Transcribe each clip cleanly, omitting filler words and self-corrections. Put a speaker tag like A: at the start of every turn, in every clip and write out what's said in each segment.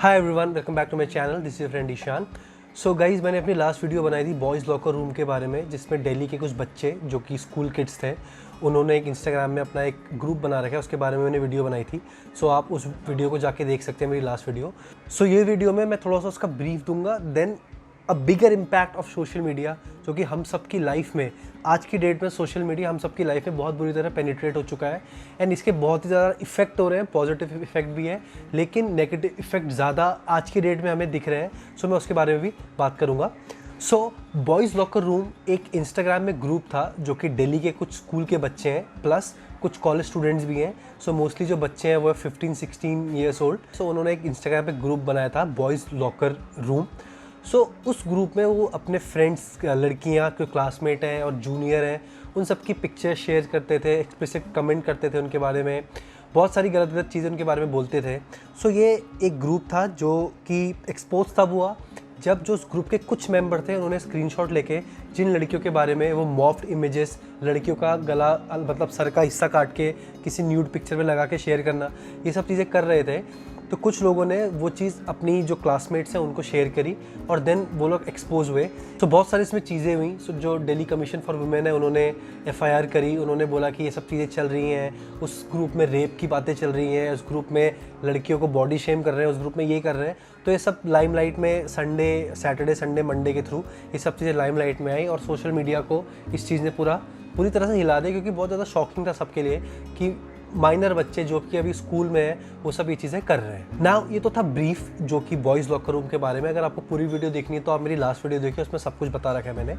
A: Hi everyone, welcome back to my channel. This is friend Ishaan. So guys, मैंने अपनी last video बनाई थी boys locker room के बारे में, जिसमें दिल्ली के कुछ बच्चे जो कि स्कूल किड्स थे, उन्होंने एक इंस्टाग्राम में अपना एक ग्रुप बना रखा है। उसके बारे में मैंने वीडियो बनाई थी। सो आप उस वीडियो को जाके देख सकते हैं, मेरी लास्ट वीडियो। सो ये वीडियो में मैं थोड़ा सा उसका ब्रीफ दूंगा, then a bigger impact of social media, जो कि हम सबकी लाइफ में आज की डेट में सोशल मीडिया हम सबकी लाइफ में बहुत बुरी तरह पेनिट्रेट हो चुका है एंड इसके बहुत ही ज़्यादा इफेक्ट हो रहे हैं। पॉजिटिव इफेक्ट भी है, लेकिन नेगेटिव इफेक्ट ज़्यादा आज की डेट में हमें दिख रहे हैं। सो मैं उसके बारे में भी बात करूँगा। सो बॉयज़ लॉकर रूम एक इंस्टाग्राम में ग्रुप था जो कि दिल्ली के कुछ स्कूल के बच्चे हैं, प्लस कुछ कॉलेज स्टूडेंट्स भी हैं। सो मोस्टली जो बच्चे हैं वो है 15-16 ईयर्स ओल्ड। सो उन्होंने एक इंस्टाग्राम पे ग्रुप बनाया था बॉयज़ लॉकर रूम। सो उस ग्रुप में वो अपने फ्रेंड्स, लड़कियां जो क्लासमेट हैं और जूनियर हैं, उन सब की पिक्चर शेयर करते थे, एक्सप्लिसिट कमेंट करते थे उनके बारे में, बहुत सारी गलत गलत चीज़ें उनके बारे में बोलते थे। सो ये एक ग्रुप था जो कि एक्सपोज तब हुआ जब जो उस ग्रुप के कुछ मेंबर थे, उन्होंने स्क्रीनशॉट लेके जिन लड़कियों के बारे में वो मॉफ्ड इमेजेस, लड़कियों का गला मतलब सर का हिस्सा काट के किसी न्यूड पिक्चर में लगा के शेयर करना, ये सब चीज़ें कर रहे थे। तो कुछ लोगों ने वो चीज़ अपनी जो क्लासमेट्स हैं उनको शेयर करी और देन वो लोग एक्सपोज हुए। तो बहुत सारी इसमें चीज़ें हुई। सो जो दिल्ली कमीशन फॉर वुमेन है, उन्होंने एफआईआर करी। उन्होंने बोला कि ये सब चीज़ें चल रही हैं, उस ग्रुप में रेप की बातें चल रही हैं, उस ग्रुप में लड़कियों को बॉडी शेम कर रहे हैं, उस ग्रुप में ये कर रहे हैं। तो ये सब लाइमलाइट में सैटरडे संडे मंडे के थ्रू ये सब चीज़ें लाइमलाइट में आई और सोशल मीडिया को इस चीज़ ने पूरी तरह से हिला दिया, क्योंकि बहुत ज़्यादा शॉकिंग था सबके लिए कि माइनर बच्चे जो कि अभी स्कूल में है वो सब ये चीज़ें कर रहे हैं। नाउ ये तो था ब्रीफ जो कि बॉयज़ लॉकर रूम के बारे में। अगर आपको पूरी वीडियो देखनी है तो आप मेरी लास्ट वीडियो देखिए, उसमें सब कुछ बता रखा है मैंने।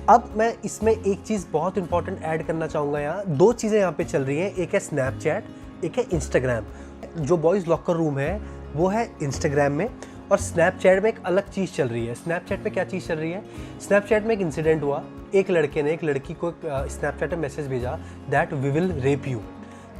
A: अब मैं इसमें एक चीज़ बहुत इंपॉर्टेंट ऐड करना चाहूँगा। यहाँ दो चीज़ें यहाँ पे चल रही हैं, एक है स्नैपचैट, एक है इंस्टाग्राम। जो बॉयज़ लॉकर रूम है वो है इंस्टाग्राम में, और स्नैपचैट में एक अलग चीज़ चल रही है। स्नैपचैट में क्या चीज़ चल रही है? स्नैपचैट में एक इंसिडेंट हुआ। एक लड़के ने एक लड़की को स्नैपचैट में मैसेज भेजा that we will rape you.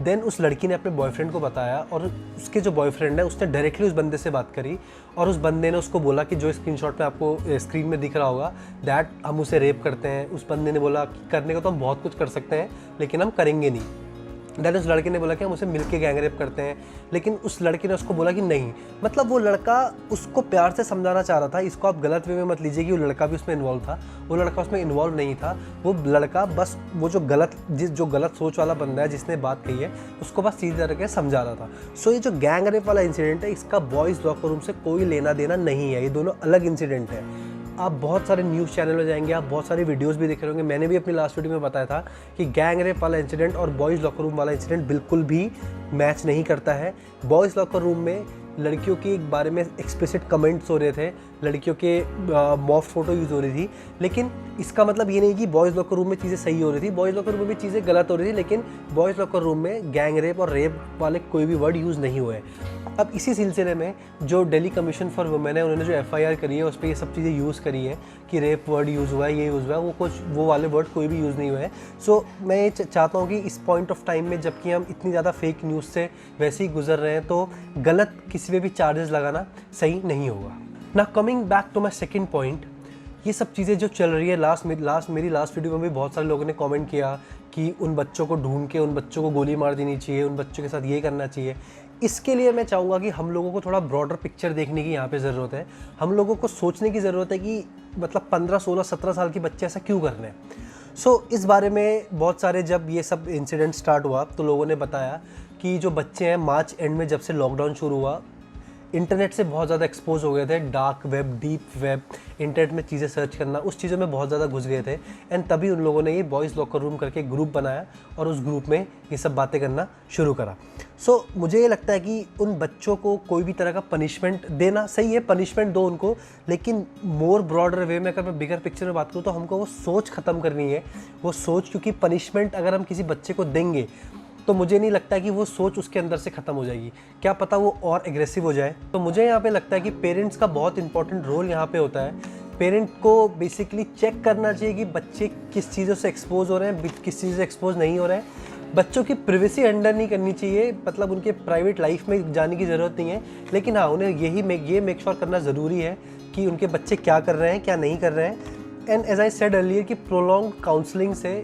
A: Then उस लड़की ने अपने बॉयफ्रेंड को बताया और उसके जो बॉयफ्रेंड है उसने डायरेक्टली उस बंदे से बात करी और उस बंदे ने उसको बोला कि जो स्क्रीनशॉट में आपको स्क्रीन में दिख रहा होगा दैट हम उसे रेप करते हैं। उस बंदे ने बोला कि करने को तो हम बहुत कुछ कर सकते हैं लेकिन हम करेंगे नहीं। दैट उस लड़के ने बोला कि हम उसे मिलके गैंग रेप करते हैं, लेकिन उस लड़के ने उसको बोला कि नहीं। मतलब वो लड़का उसको प्यार से समझाना चाह रहा था। इसको आप गलत वे में मत लीजिए कि वो लड़का भी उसमें इन्वॉल्व था। वो लड़का उसमें इन्वॉल्व नहीं था। वो लड़का बस वो जो गलत सोच वाला बंदा है जिसने बात कही है उसको बस सीधी तरह के समझा रहा था। सो ये जो गैंग रेप वाला इंसिडेंट है, इसका बॉयज़ लॉकर रूम से कोई लेना देना नहीं है। ये दोनों अलग इंसिडेंट है। आप बहुत सारे न्यूज़ चैनल में जाएंगे, आप बहुत सारी वीडियोस भी देख रहे होंगे। मैंने भी अपनी लास्ट वीडियो में बताया था कि गैंग रेप वाला इंसिडेंट और बॉयज़ लॉकर रूम वाला इंसिडेंट बिल्कुल भी मैच नहीं करता है। बॉयज़ लॉकर रूम में लड़कियों के बारे में एक्सप्लिसिट कमेंट्स हो रहे थे, लड़कियों के मॉफ्ट फोटो यूज़ हो रही थी, लेकिन इसका मतलब ये नहीं कि बॉयज़ लॉकर रूम में चीज़ें सही हो रही थी। बॉयज़ लॉकर रूम में भी चीज़ें गलत हो रही थी, लेकिन बॉयज़ लॉकर रूम में गैंग रेप और रेप वाले कोई भी वर्ड यूज़ नहीं हुए। अब इसी सिलसिले में जो दिल्ली कमीशन फॉर वुमेन है, उन्होंने जो एफआईआर करी है उस पर ये सब चीज़ें यूज़ करी है कि रेप वर्ड यूज़ हुआ है, ये यूज़ हुआ है, वो वाले वर्ड कोई भी यूज़ नहीं हुए हैं। सो मैं ये चाहता हूँ कि इस पॉइंट ऑफ टाइम में, जबकि हम इतनी ज़्यादा फेक न्यूज़ से वैसे ही गुजर रहे हैं, तो गलत किसी पे भी चार्जेस लगाना सही नहीं होगा ना। Coming back to my second point, ये सब चीज़ें जो चल रही है, मेरी लास्ट वीडियो में भी बहुत सारे लोगों ने कमेंट किया कि उन बच्चों को ढूंढ के उन बच्चों को गोली मार देनी चाहिए, उन बच्चों के साथ ये करना चाहिए। इसके लिए मैं चाहूँगा कि हम लोगों को थोड़ा ब्रॉडर पिक्चर देखने की यहाँ पे ज़रूरत है। हम लोगों को सोचने की ज़रूरत है कि मतलब 15, 16, 17 साल के बच्चे ऐसा क्यों कर रहे हैं। सो इस बारे में बहुत सारे, जब ये सब इंसिडेंट स्टार्ट हुआ तो लोगों ने बताया कि जो बच्चे हैं मार्च एंड में जब से लॉकडाउन शुरू हुआ, इंटरनेट से बहुत ज़्यादा एक्सपोज हो गए थे। Dark web, deep web, internet में चीज़ें सर्च करना, उस चीज़ों में बहुत ज़्यादा घुस गए थे। एंड तभी उन लोगों ने ये बॉयज़ लॉकर रूम करके ग्रुप बनाया और उस ग्रुप में ये सब बातें करना शुरू करा। सो मुझे ये लगता है कि उन बच्चों को कोई भी तरह का पनिशमेंट देना सही है, पनिशमेंट दो उनको, लेकिन मोर ब्रॉडर वे में अगर मैं बिगर पिक्चर में बात करूँ तो हमको वो सोच ख़त्म करनी है। वो सोच, क्योंकि पनिशमेंट अगर हम किसी बच्चे को देंगे तो मुझे नहीं लगता कि वो सोच उसके अंदर से ख़त्म हो जाएगी, क्या पता वो और एग्रेसिव हो जाए। तो मुझे यहाँ पे लगता है कि पेरेंट्स का बहुत इंपॉर्टेंट रोल यहाँ पे होता है। पेरेंट को बेसिकली चेक करना चाहिए कि बच्चे किस चीज़ों से एक्सपोज हो रहे हैं, किस चीज़ से एक्सपोज नहीं हो रहे हैं। बच्चों की प्रिवेसी अंडर नहीं करनी चाहिए, मतलब उनके प्राइवेट लाइफ में जाने की ज़रूरत नहीं है, लेकिन हाँ उन्हें ये मेक श्योर करना ज़रूरी है कि उनके बच्चे क्या कर रहे हैं, क्या नहीं कर रहे हैं। And as I said earlier कि प्रोलॉन्ग काउंसलिंग से,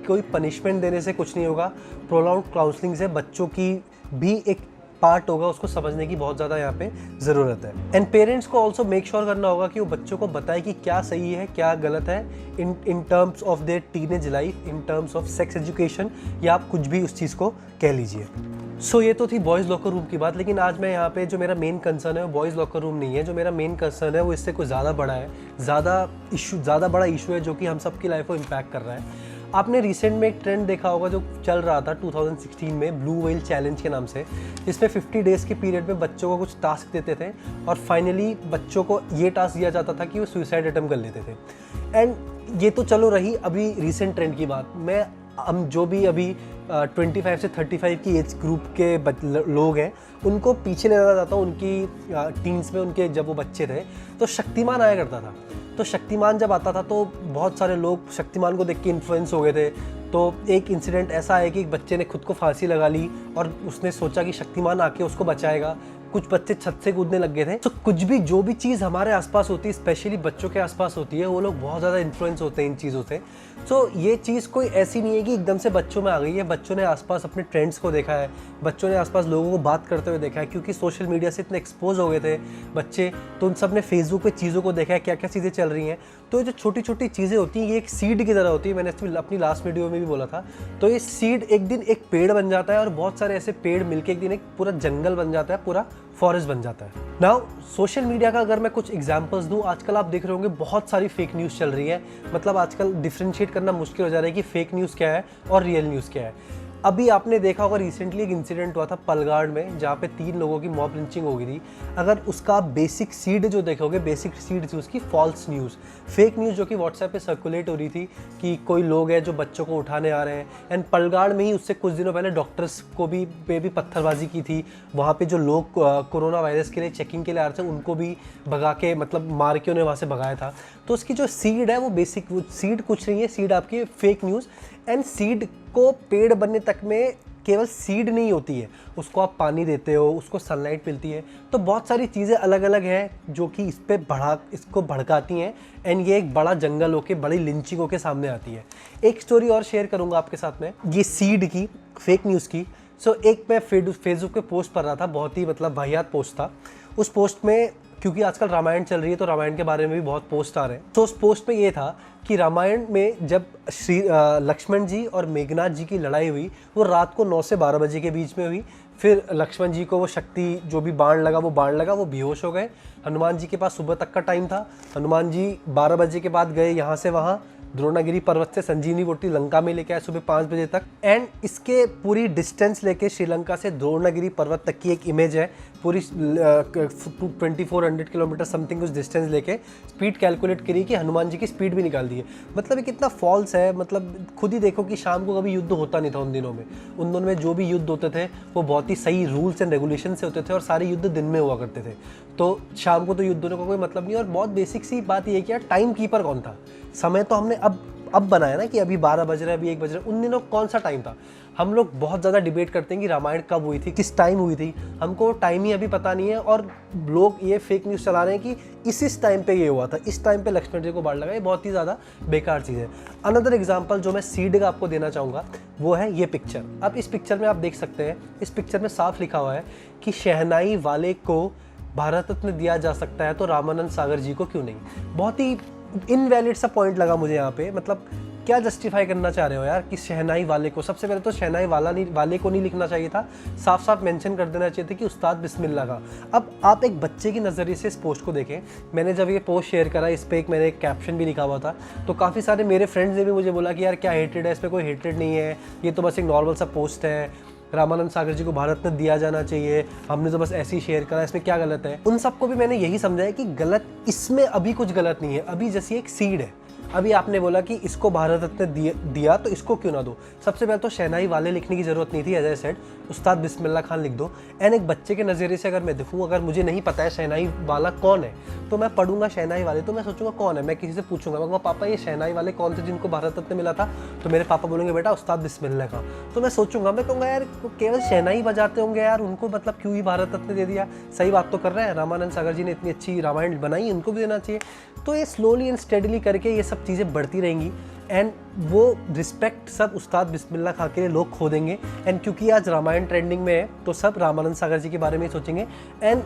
A: कोई पनिशमेंट देने से कुछ नहीं होगा। प्रोलॉन्ग काउंसलिंग से बच्चों की भी एक पार्ट होगा उसको समझने की बहुत ज़्यादा यहाँ पे ज़रूरत है। एंड पेरेंट्स को ऑल्सो मेक श्योर करना होगा कि वो बच्चों को बताए कि क्या सही है क्या गलत है in terms of their teenage life, in terms of sex education, या आप कुछ भी उस चीज़ को कह लीजिए। सो ये तो थी बॉयज़ लॉकर रूम की बात, लेकिन आज मैं यहाँ पे जो मेरा मेन कंसर्न है वो बॉयज़ लॉकर रूम नहीं है। जो मेरा मेन कंसर्न है वो इससे कुछ ज़्यादा बड़ा है, ज़्यादा बड़ा इशू है जो कि हम सब की लाइफ को इम्पैक्ट कर रहा है। आपने रिसेंट में एक ट्रेंड देखा होगा जो चल रहा था 2016 में, ब्लू व्हेल चैलेंज के नाम से, जिसमें 50 डेज़ के पीरियड में बच्चों को कुछ टास्क देते थे और फाइनली बच्चों को ये टास्क दिया जाता था कि वो सुसाइड अटेम्प्ट कर लेते थे। एंड ये तो चलो रही अभी रिसेंट ट्रेंड की बात। हम जो भी अभी 25 से 35 की एज ग्रुप के लोग हैं उनको पीछे लेना चाहता हूँ। उनकी टीन्स में उनके जब वो बच्चे थे तो शक्तिमान आया करता था। तो शक्तिमान जब आता था तो बहुत सारे लोग शक्तिमान को देख के इन्फ्लुएंस हो गए थे। तो एक इंसिडेंट ऐसा है कि एक बच्चे ने खुद को फांसी लगा ली और उसने सोचा कि शक्तिमान आके उसको बचाएगा। कुछ बच्चे छत से कूदने लग गए थे। तो कुछ भी जो भी चीज़ हमारे आसपास होती है, स्पेशली बच्चों के आसपास होती है, वो लोग बहुत ज़्यादा इन्फ्लुएंस होते हैं इन चीज़ों से। तो ये चीज़ कोई ऐसी नहीं है कि एकदम से बच्चों में आ गई है। बच्चों ने आसपास अपने ट्रेंड्स को देखा है, बच्चों ने आसपास लोगों को बात करते हुए देखा है, क्योंकि सोशल मीडिया से इतने एक्सपोज हो गए थे बच्चे। तो उन सब ने फेसबुक पे चीज़ों को देखा है, क्या क्या चीज़ें चल रही हैं। तो ये जो छोटी छोटी चीज़ें होती हैं ये एक सीड की तरह होती है। मैंने अपनी लास्ट वीडियो में भी बोला था। तो ये सीड एक दिन एक पेड़ बन जाता है और बहुत सारे ऐसे पेड़ मिलके एक दिन एक पूरा जंगल बन जाता है, पूरा फॉरेस्ट बन जाता है। नाउ सोशल मीडिया का अगर मैं कुछ एग्जांपल्स दूं, आजकल आप देख रहे होंगे बहुत सारी फेक न्यूज़ चल रही है। मतलब आजकल डिफ्रेंशिएट करना मुश्किल हो जा रहा है कि फेक न्यूज़ क्या है और रियल न्यूज़ क्या है। अभी आपने देखा होगा रिसेंटली एक इंसिडेंट हुआ था पलगाड़ में, जहाँ पे 3 लोगों की मॉब लिंचिंग हो गई थी। अगर उसका बेसिक सीड जो देखोगे, बेसिक सीड थी उसकी फॉल्स न्यूज़, फेक न्यूज़ जो कि व्हाट्सएप पे सर्कुलेट हो रही थी कि कोई लोग हैं जो बच्चों को उठाने आ रहे हैं। एंड पलगाड़ में ही उससे कुछ दिनों पहले डॉक्टर्स को भी पत्थरबाजी की थी। वहाँ पे जो लोग कोरोना वायरस के लिए चेकिंग के लिए आ रहे थे उनको भी भगा के, मतलब मार के उन्हें वहाँ से भगाया था। तो उसकी जो सीड है वो बेसिक सीड कुछ नहीं है, सीड आपकी फेक न्यूज़। एंड सीड को पेड़ बनने तक में केवल सीड नहीं होती है, उसको आप पानी देते हो, उसको सनलाइट मिलती है। तो बहुत सारी चीज़ें अलग अलग हैं जो कि इसको भड़काती हैं। एंड ये एक बड़ा जंगल होके, बड़ी लिंचिंग होके सामने आती है। एक स्टोरी और शेयर करूंगा आपके साथ में, ये सीड की, फेक न्यूज़ की। एक मैं फेसबुक पे पोस्ट पढ़ रहा था, बहुत ही मतलब वाहियात पोस्ट था। उस पोस्ट में, क्योंकि आजकल रामायण चल रही है तो रामायण के बारे में भी बहुत पोस्ट आ रहे हैं। तो उस पोस्ट में ये था कि रामायण में जब लक्ष्मण जी और मेघनाथ जी की लड़ाई हुई वो रात को 9 से 12 बजे के बीच में हुई। फिर लक्ष्मण जी को वो शक्ति जो भी बाण लगा वो बेहोश हो गए। हनुमान जी के पास सुबह तक का टाइम था। हनुमान जी 12 बजे के बाद गए यहाँ से वहाँ, द्रोणागिरी पर्वत से संजीवनी बूटी लंका में लेके आए सुबह 5 बजे तक। एंड इसके पूरी डिस्टेंस लेके श्रीलंका से द्रोणागिरी पर्वत तक की एक इमेज है, पूरी 2400 किलोमीटर समथिंग उस डिस्टेंस लेके स्पीड कैलकुलेट करी कि हनुमान जी की स्पीड भी निकाल दी है। मतलब ये कितना फॉल्स है। मतलब खुद ही देखो कि शाम को कभी युद्ध होता नहीं था उन दिनों में। उन दिनों में जो भी युद्ध होते थे वो बहुत ही सही रूल्स एंड रेगुलेशन से होते थे और सारे युद्ध दिन में हुआ करते थे। तो शाम को तो युद्ध होने का कोई मतलब नहीं। और बहुत बेसिक सी बात ये है कि यार टाइम कीपर कौन था? समय तो हमने अब बनाया ना कि अभी 12 बज रहा है, अभी 1 बज रहा है। उन दिनों कौन सा टाइम था? हम लोग बहुत ज़्यादा डिबेट करते हैं कि रामायण कब हुई थी, किस टाइम हुई थी। हमको टाइम ही अभी पता नहीं है और लोग ये फेक न्यूज़ चला रहे हैं कि इस टाइम पे ये हुआ था, इस टाइम पे लक्ष्मण जी को बाढ़ लगा। ये बहुत ही ज़्यादा बेकार चीज़ है। अनदर एग्जाम्पल जो मैं सीड का आपको देना चाहूँगा वो है ये पिक्चर। अब इस पिक्चर में आप देख सकते हैं, इस पिक्चर में साफ लिखा हुआ है कि शहनाई वाले को भारत रत्न दिया जा सकता है तो रामानंद सागर जी को क्यों नहीं। बहुत ही इनवैलिड सा पॉइंट लगा मुझे यहाँ पे। मतलब क्या जस्टिफाई करना चाह रहे हो यार कि शहनाई वाले को? सबसे पहले तो शहनाई वाले को नहीं लिखना चाहिए था, साफ साफ मेंशन कर देना चाहिए था कि उस्ताद बिस्मिल्लाह का। अब आप एक बच्चे के नज़रिए से इस पोस्ट को देखें। मैंने जब ये पोस्ट शेयर करा, इस पर मैंने एक कैप्शन भी लिखा हुआ था, तो काफ़ी सारे मेरे फ्रेंड्स ने भी मुझे बोला कि यार क्या हेटेड है, इसमें कोई हेटेड नहीं है, ये तो बस एक नॉर्मल सा पोस्ट है, रामानंद सागर जी को भारत रत्न दिया जाना चाहिए, हमने तो बस ऐसे ही शेयर करा, इसमें क्या गलत है? उन सबको भी मैंने यही समझाया कि गलत इसमें अभी कुछ गलत नहीं है। अभी जैसी एक सीड है, अभी आपने बोला कि इसको भारत रत्न दिया तो इसको क्यों ना दो। सबसे पहले तो शहनाई वाले लिखने की जरूरत नहीं थी, एज आई सेड उस्ताद बिस्मिल्लाह खान लिख दो। एंड एक बच्चे के नज़रिए से अगर मैं देखूँ, अगर मुझे नहीं पता है शहनाई वाला कौन है तो मैं पढ़ूंगा शहनाई वाले, तो मैं सोचूंगा कौन है। मैं किसी से पूछूंगा, मैं कहूँगा पापा ये शहनाई वाले कौन थे जिनको भारत रत्न मिला था? तो मेरे पापा बोलेंगे बेटा उस्ताद बिस्मिल्लाह खान। तो मैं सोचूंगा, मैं कहूँगा यार केवल शहनाई बजाते होंगे यार, उनको मतलब क्यों ही भारत रत्न दे दिया? सही बात तो कर रहे हैं, रामानंद सागर जी ने इतनी अच्छी रामायण बनाई, उनको भी देना चाहिए। तो ये स्लोली एंड स्टेडली करके ये सब चीज़ें बढ़ती रहेंगी। एंड वो रिस्पेक्ट सब उस्ताद बिस्मिल्लाह खां के लिए लोग खो देंगे। एंड क्योंकि आज रामायण ट्रेंडिंग में है तो सब रामानंद सागर जी के बारे में ही सोचेंगे। And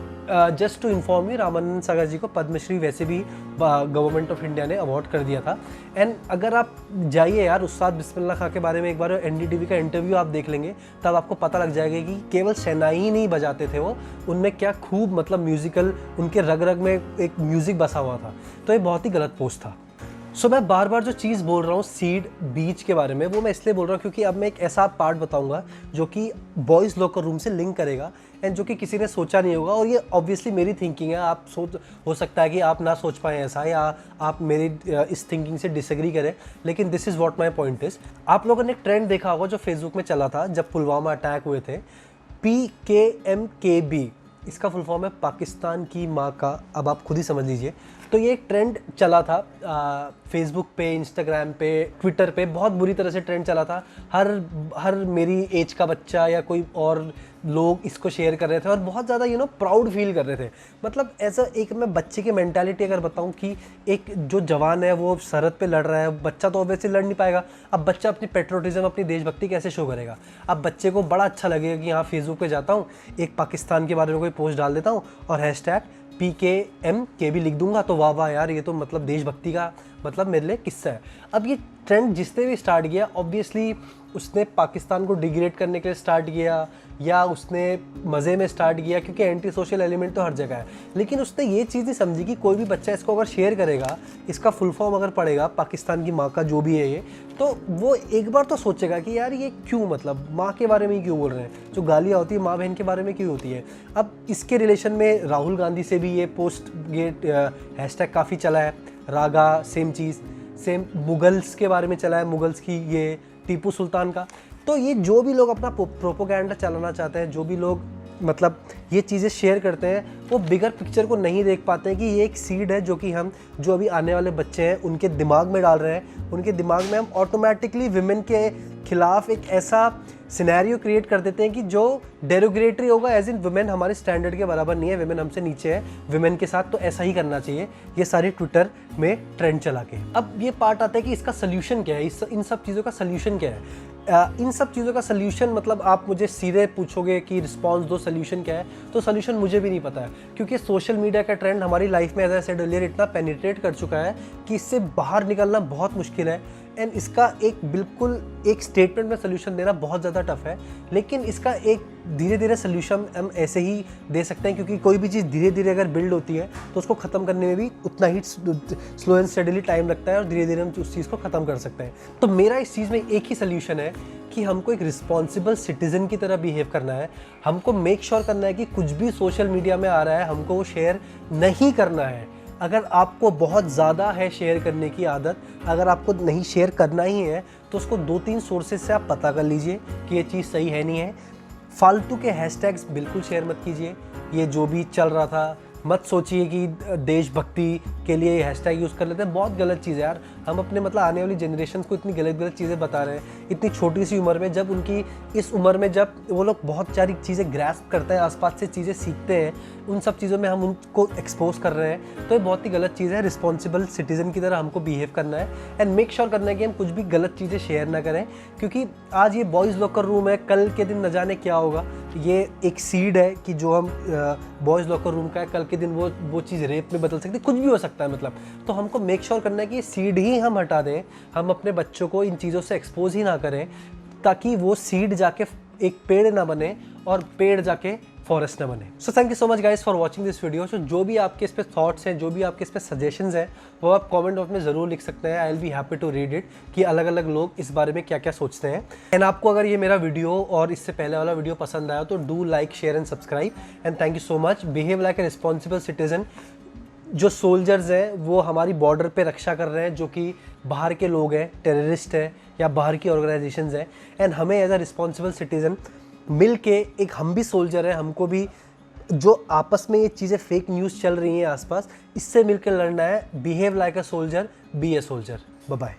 A: just to inform you, Ramanand Sagar ji को पद्मश्री वैसे भी गवर्नमेंट ऑफ इंडिया ने अवार्ड कर दिया था। एंड अगर आप जाइए यार उस्ताद बिस्मिल्लाह खां के बारे में एक बार NDTV का इंटरव्यू आप देख लेंगे, तब आपको पता लग जाएगा कि केवल शहनाई ही नहीं बजाते थे वो, उनमें क्या खूब मतलब म्यूज़िकल, उनके रग रग में एक म्यूज़िक बसा हुआ था। तो ये बहुत ही गलत पोस्ट था। सो मैं बार बार जो चीज़ बोल रहा हूँ सीड बीच के बारे में, वो मैं इसलिए बोल रहा हूँ क्योंकि अब मैं एक ऐसा पार्ट बताऊँगा जो कि बॉयज़ लॉकर रूम से लिंक करेगा एंड जो कि किसी ने सोचा नहीं होगा। और ये ऑब्वियसली मेरी थिंकिंग है, आप हो सकता है कि आप ना सोच पाएँ ऐसा, या आप मेरी इस थिंकिंग से डिसएग्री करें, लेकिन this is what my point is. आप लोगों ने एक ट्रेंड देखा होगा जो फेसबुक में चला था जब पुलवामा अटैक हुए थे, PKMKB, इसका फुल फॉर्म है पाकिस्तान की माँ का, अब आप खुद ही समझ लीजिए। तो ये एक ट्रेंड चला था फेसबुक पे, इंस्टाग्राम पे, ट्विटर पे, बहुत बुरी तरह से ट्रेंड चला था। हर मेरी एज का बच्चा या कोई और लोग इसको शेयर कर रहे थे और बहुत ज़्यादा प्राउड फील कर रहे थे। मतलब ऐसा एक मैं बच्चे की मेंटालिटी अगर बताऊं कि एक जो जवान है वो सरहद पे लड़ रहा है, बच्चा तो ऑब्वियसली लड़ नहीं पाएगा। अब बच्चा अपनी पेट्रोटिज्म, अपनी देशभक्ति कैसे शो करेगा? अब बच्चे को बड़ा अच्छा लगेगा कि हाँ फेसबुक पे जाता हूँ, एक पाकिस्तान के बारे में कोई पोस्ट डाल देता हूँ और #PKMKB लिख दूंगा, तो वाह वाह यार ये तो मतलब देशभक्ति का मतलब मेरे लिए किस्सा है। अब ये ट्रेंड जिसने भी स्टार्ट किया, ऑब्वियसली उसने पाकिस्तान को डिग्रेड करने के लिए स्टार्ट किया या उसने मज़े में स्टार्ट किया, क्योंकि एंटी सोशल एलिमेंट तो हर जगह है। लेकिन उसने ये चीज़ नहीं समझी कि कोई भी बच्चा इसको अगर शेयर करेगा, इसका फुल फॉर्म अगर पढ़ेगा पाकिस्तान की माँ का जो भी है ये, तो वो एक बार तो सोचेगा कि यार ये क्यों, मतलब माँ के बारे में ही क्यों बोल रहे हैं, जो गालियाँ होती है माँ बहन के बारे में क्यों होती है। अब इसके रिलेशन में राहुल गांधी से भी ये पोस्ट, ये हैशटैग काफ़ी चला है, रागा सेम चीज़, सेम मुगल्स के बारे में चला है, मुगल्स की ये टीपू सुल्तान का। तो ये जो भी लोग अपना प्रोपोगेंडा चलाना चाहते हैं, जो भी लोग मतलब ये चीज़ें शेयर करते हैं, वो बिगर पिक्चर को नहीं देख पाते हैं कि ये एक सीड है जो कि हम, जो अभी आने वाले बच्चे हैं उनके दिमाग में डाल रहे हैं। उनके दिमाग में हम ऑटोमेटिकली विमेन के खिलाफ एक ऐसा सिनेरियो क्रिएट कर देते हैं कि जो डेरोग्रेटरी होगा, एज इन विमेन हमारे स्टैंडर्ड के बराबर नहीं है, विमेन हमसे नीचे है, विमेन के साथ तो ऐसा ही करना चाहिए। ये सारी ट्विटर में ट्रेंड चला के। अब ये पार्ट आता है कि इसका सोल्यूशन क्या है, इन सब चीज़ों का सोल्यूशन क्या है। इन सब चीज़ों का सोल्यूशन मतलब आप मुझे सीधे पूछोगे कि रिस्पॉन्स दो, सोल्यूशन क्या है, तो सोल्यूशन मुझे भी नहीं पता है, क्योंकि सोशल मीडिया का ट्रेंड हमारी लाइफ में एज आई सेड अर्लियर इतना पेनिट्रेट कर चुका है कि इससे बाहर निकलना बहुत मुश्किल है। एंड इसका एक बिल्कुल एक स्टेटमेंट में सोल्यूशन देना बहुत ज़्यादा टफ है, लेकिन इसका एक धीरे धीरे सोल्यूशन हम ऐसे ही दे सकते हैं, क्योंकि कोई भी चीज़ धीरे धीरे अगर बिल्ड होती है तो उसको ख़त्म करने में भी उतना ही स्लो एंड स्टेडली टाइम लगता है और धीरे धीरे हम उस चीज़ को ख़त्म कर सकते हैं। तो मेरा इस चीज़ में एक ही सोल्यूशन है कि हमको एक रिस्पॉन्सिबल सिटीज़न की तरह बिहेव करना है। हमको मेक श्योर करना है कि कुछ भी सोशल मीडिया में आ रहा है हमको वो शेयर नहीं करना है। अगर आपको बहुत ज़्यादा है शेयर करने की आदत, अगर आपको नहीं शेयर करना ही है, तो उसको 2-3 सोर्सेज से आप पता कर लीजिए कि ये चीज़ सही है नहीं है। फालतू के हैशटैग्स बिल्कुल शेयर मत कीजिए। ये जो भी चल रहा था, मत सोचिए कि देशभक्ति के लिए ये हैशटैग यूज़ कर लेते हैं, बहुत गलत चीज़ है यार। हम अपने मतलब आने वाली जनरेशन को इतनी गलत गलत चीज़ें बता रहे हैं इतनी छोटी सी उम्र में, जब उनकी इस उम्र में जब वो लोग बहुत सारी चीज़ें ग्रैस्प करते हैं, आसपास से चीज़ें सीखते हैं, उन सब चीज़ों में हम उनको एक्सपोज कर रहे हैं, तो ये बहुत ही गलत चीज़ है। रिस्पॉन्सिबल सिटीज़न की तरह हमको बिहेव करना है एंड मेक श्योर करना है कि हम कुछ भी गलत चीज़ें शेयर ना करें, क्योंकि आज ये बॉयज़ लॉकर रूम है, कल के दिन न जाने क्या होगा। ये एक सीड है कि जो हम बॉयज़ लॉकर रूम का है, कल के दिन वो चीज़ रेप में बदल सकती है, कुछ भी हो सकता है मतलब। तो हमको मेक श्योर करना है कि ये सीड ही हम हटा दें, हम अपने बच्चों को इन चीज़ों से एक्सपोज ही ना करें, ताकि वो सीड जाके एक पेड़ ना बने और पेड़ जाके फॉरेस्ट ना बने। So thank you so much guys for watching this video. So जो भी आपके इस पे थॉट्स हैं, जो भी आपके इस पे सजेशंस हैं, वो आप कमेंट बॉक्स में ज़रूर लिख सकते हैं। I will be happy to read it कि अलग अलग लोग इस बारे में क्या क्या सोचते हैं। एंड आपको अगर ये मेरा वीडियो और इससे पहले वाला वीडियो पसंद आया तो do like, share and subscribe. And thank you so much. Behave like a responsible citizen. जो सोल्जर्स हैं वो हमारी बॉर्डर पे रक्षा कर रहे हैं, जो कि बाहर के लोग हैं, टेररिस्ट हैं या बाहर की ऑर्गेनाइजेशंस हैं। एंड हमें एज अ रिस्पॉन्सिबल सिटीज़न मिल के, एक हम भी सोल्जर हैं, हमको भी जो आपस में ये चीज़ें फेक न्यूज़ चल रही हैं आसपास, इससे मिलकर लड़ना है। Behave like a soldier, be a soldier. Bye bye.